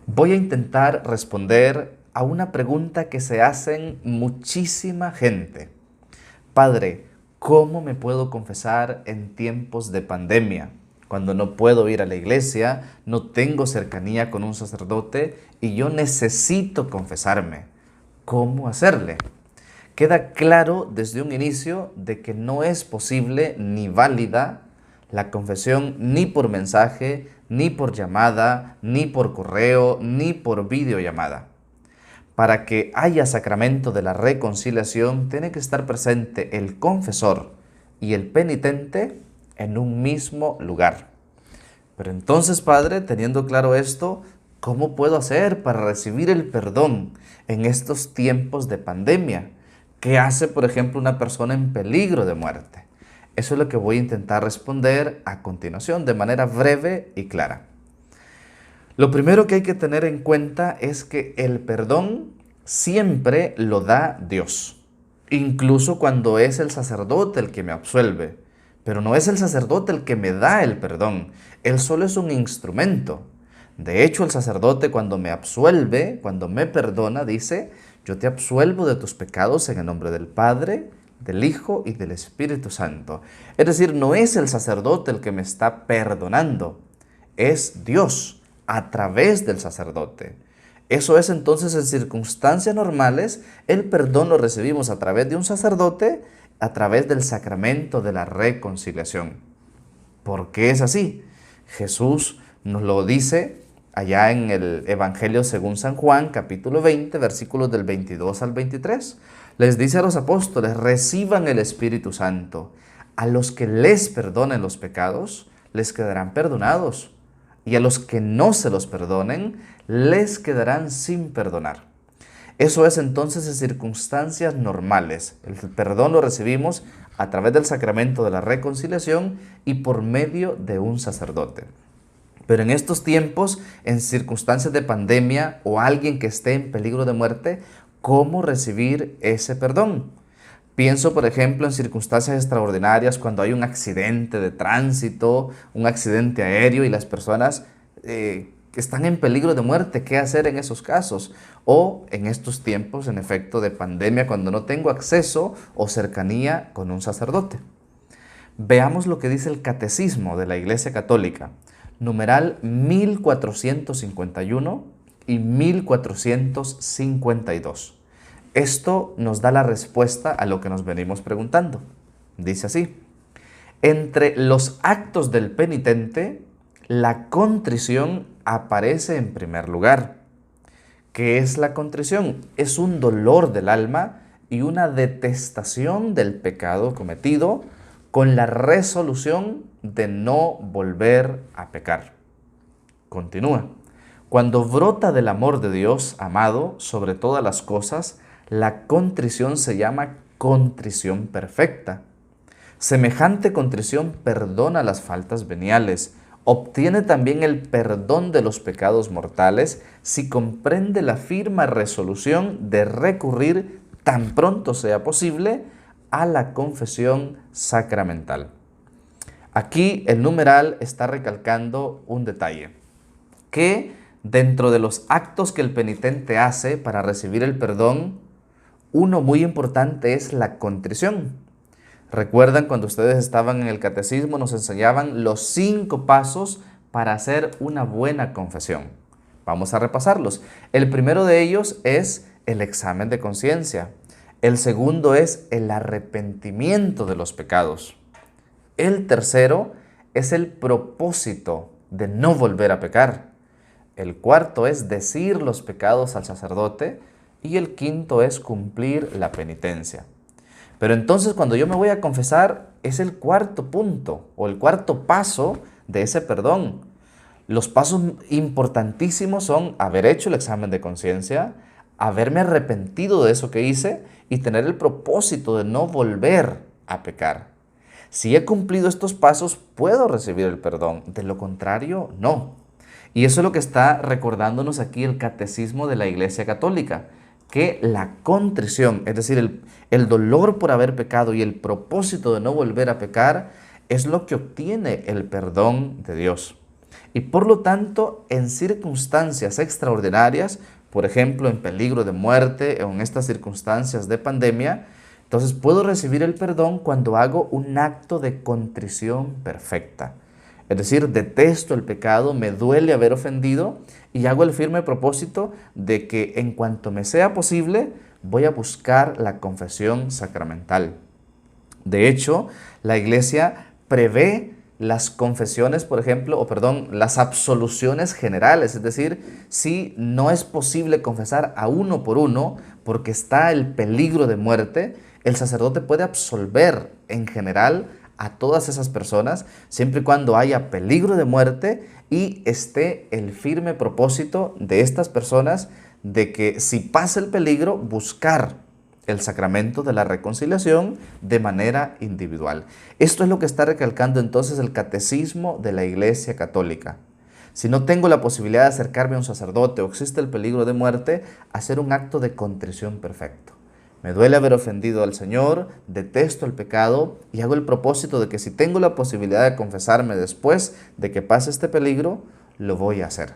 Voy a intentar responder a una pregunta que se hacen muchísima gente. Padre, ¿cómo me puedo confesar en tiempos de pandemia? Cuando no puedo ir a la iglesia, no tengo cercanía con un sacerdote y yo necesito confesarme. ¿Cómo hacerle? Queda claro desde un inicio de que no es posible ni válida la confesión ni por mensaje, ni por llamada, ni por correo, ni por videollamada. Para que haya sacramento de la reconciliación, tiene que estar presente el confesor y el penitente en un mismo lugar. Pero entonces, Padre, teniendo claro esto, ¿cómo puedo hacer para recibir el perdón en estos tiempos de pandemia? ¿Qué hace, por ejemplo, una persona en peligro de muerte? Eso es lo que voy a intentar responder a continuación de manera breve y clara. Lo primero que hay que tener en cuenta es que el perdón siempre lo da Dios, incluso cuando es el sacerdote el que me absuelve. Pero no es el sacerdote el que me da el perdón, él solo es un instrumento. De hecho, el sacerdote cuando me absuelve, cuando me perdona, dice: yo te absuelvo de tus pecados en el nombre del Padre, del Hijo y del Espíritu Santo. Es decir, no es el sacerdote el que me está perdonando, es Dios a través del sacerdote. Eso es entonces, en circunstancias normales, el perdón lo recibimos a través de un sacerdote, a través del sacramento de la reconciliación. ¿Por qué es así? Jesús nos lo dice allá en el Evangelio según San Juan, capítulo 20, versículos del 22 al 23. Les dice a los apóstoles: reciban el Espíritu Santo. A los que les perdonen los pecados, les quedarán perdonados. Y a los que no se los perdonen, les quedarán sin perdonar. Eso es entonces en circunstancias normales. El perdón lo recibimos a través del sacramento de la reconciliación y por medio de un sacerdote. Pero en estos tiempos, en circunstancias de pandemia o alguien que esté en peligro de muerte, ¿cómo recibir ese perdón? Pienso, por ejemplo, en circunstancias extraordinarias cuando hay un accidente de tránsito, un accidente aéreo y las personas están en peligro de muerte. ¿Qué hacer en esos casos? O en estos tiempos, en efecto, de pandemia, cuando no tengo acceso o cercanía con un sacerdote. Veamos lo que dice el Catecismo de la Iglesia Católica, numeral 1451 y 1452. Esto nos da la respuesta a lo que nos venimos preguntando. Dice así: entre los actos del penitente, la contrición aparece en primer lugar. ¿Qué es la contrición? Es un dolor del alma y una detestación del pecado cometido con la resolución de no volver a pecar. Continúa. Cuando brota del amor de Dios, amado, sobre todas las cosas, la contrición se llama contrición perfecta. Semejante contrición perdona las faltas veniales, obtiene también el perdón de los pecados mortales si comprende la firme resolución de recurrir tan pronto sea posible a la confesión sacramental. Aquí el numeral está recalcando un detalle, que dentro de los actos que el penitente hace para recibir el perdón, uno muy importante es la contrición. ¿Recuerdan cuando ustedes estaban en el catecismo? Nos enseñaban los 5 pasos para hacer una buena confesión. Vamos a repasarlos. El primero de ellos es el examen de conciencia. El segundo es el arrepentimiento de los pecados. El tercero es el propósito de no volver a pecar. El cuarto es decir los pecados al sacerdote. Y el quinto es cumplir la penitencia. Pero entonces cuando yo me voy a confesar, es el cuarto punto o el cuarto paso de ese perdón. Los pasos importantísimos son haber hecho el examen de conciencia, haberme arrepentido de eso que hice y tener el propósito de no volver a pecar. Si he cumplido estos pasos, puedo recibir el perdón. De lo contrario, no. Y eso es lo que está recordándonos aquí el Catecismo de la Iglesia Católica, que la contrición, es decir, el dolor por haber pecado y el propósito de no volver a pecar, es lo que obtiene el perdón de Dios. Y por lo tanto, en circunstancias extraordinarias, por ejemplo, en peligro de muerte o en estas circunstancias de pandemia, entonces puedo recibir el perdón cuando hago un acto de contrición perfecta. Es decir, detesto el pecado, me duele haber ofendido y hago el firme propósito de que en cuanto me sea posible, voy a buscar la confesión sacramental. De hecho, la Iglesia prevé las confesiones, por ejemplo, las absoluciones generales. Es decir, si no es posible confesar a uno por uno porque está el peligro de muerte, el sacerdote puede absolver en general a todas esas personas, siempre y cuando haya peligro de muerte y esté el firme propósito de estas personas de que si pasa el peligro, buscar el sacramento de la reconciliación de manera individual. Esto es lo que está recalcando entonces el Catecismo de la Iglesia Católica. Si no tengo la posibilidad de acercarme a un sacerdote o existe el peligro de muerte, hacer un acto de contrición perfecto. Me duele haber ofendido al Señor, detesto el pecado y hago el propósito de que si tengo la posibilidad de confesarme después de que pase este peligro, lo voy a hacer.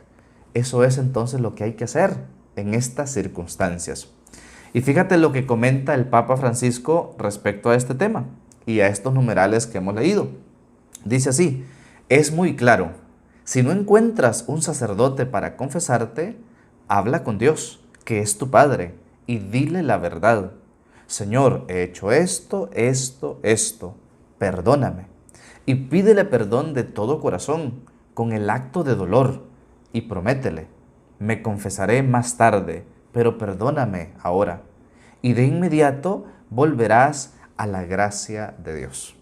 Eso es entonces lo que hay que hacer en estas circunstancias. Y fíjate lo que comenta el Papa Francisco respecto a este tema y a estos numerales que hemos leído. Dice así: es muy claro, si no encuentras un sacerdote para confesarte, habla con Dios, que es tu Padre, y dile la verdad. Señor, he hecho esto, perdóname. Y pídele perdón de todo corazón, con el acto de dolor, y prométele: me confesaré más tarde, pero perdóname ahora. Y de inmediato volverás a la gracia de Dios.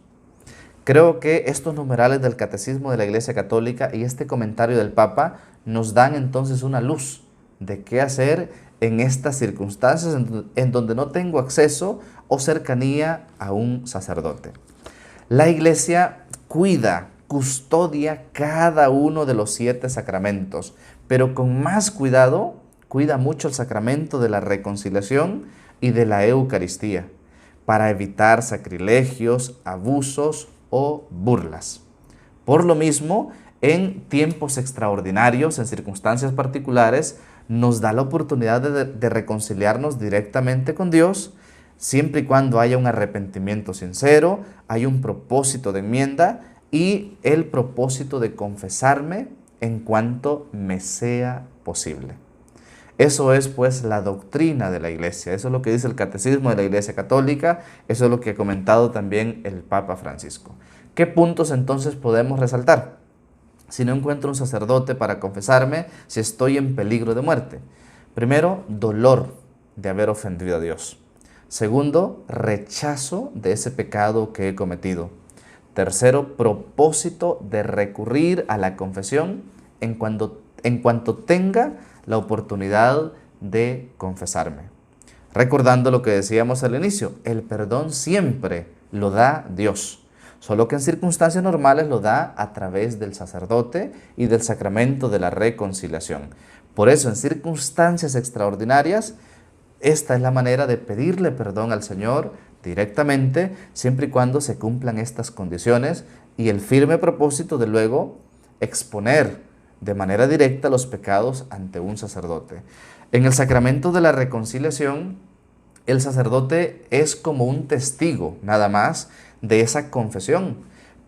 Creo que estos numerales del Catecismo de la Iglesia Católica y este comentario del Papa nos dan entonces una luz de qué hacer en estas circunstancias en donde no tengo acceso o cercanía a un sacerdote. La Iglesia custodia cada uno de los 7 sacramentos, pero con más cuidado, cuida mucho el sacramento de la reconciliación y de la Eucaristía, para evitar sacrilegios, abusos o burlas. Por lo mismo, en tiempos extraordinarios, en circunstancias particulares, nos da la oportunidad de reconciliarnos directamente con Dios, siempre y cuando haya un arrepentimiento sincero, hay un propósito de enmienda y el propósito de confesarme en cuanto me sea posible. Eso es pues la doctrina de la Iglesia, eso es lo que dice el Catecismo de la Iglesia Católica, eso es lo que ha comentado también el Papa Francisco. ¿Qué puntos entonces podemos resaltar? Si no encuentro un sacerdote para confesarme, si estoy en peligro de muerte. Primero, dolor de haber ofendido a Dios. Segundo, rechazo de ese pecado que he cometido. Tercero, propósito de recurrir a la confesión en cuanto tenga la oportunidad de confesarme. Recordando lo que decíamos al inicio, el perdón siempre lo da Dios, solo que en circunstancias normales lo da a través del sacerdote y del sacramento de la reconciliación. Por eso, en circunstancias extraordinarias, esta es la manera de pedirle perdón al Señor directamente, siempre y cuando se cumplan estas condiciones y el firme propósito de luego exponer de manera directa los pecados ante un sacerdote. En el sacramento de la reconciliación, el sacerdote es como un testigo, nada más, de esa confesión,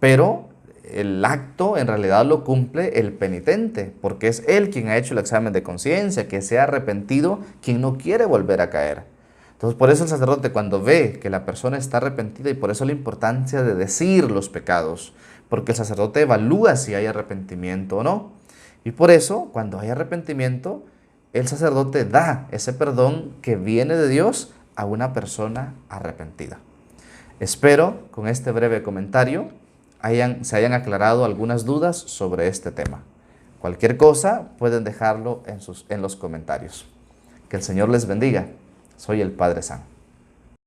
pero el acto en realidad lo cumple el penitente, porque es él quien ha hecho el examen de conciencia, que se ha arrepentido, quien no quiere volver a caer. Entonces, por eso el sacerdote, cuando ve que la persona está arrepentida, y por eso la importancia de decir los pecados, porque el sacerdote evalúa si hay arrepentimiento o no. Y por eso, cuando hay arrepentimiento, el sacerdote da ese perdón que viene de Dios a una persona arrepentida. Espero con este breve comentario se hayan aclarado algunas dudas sobre este tema. Cualquier cosa pueden dejarlo en los comentarios. Que el Señor les bendiga. Soy el Padre San.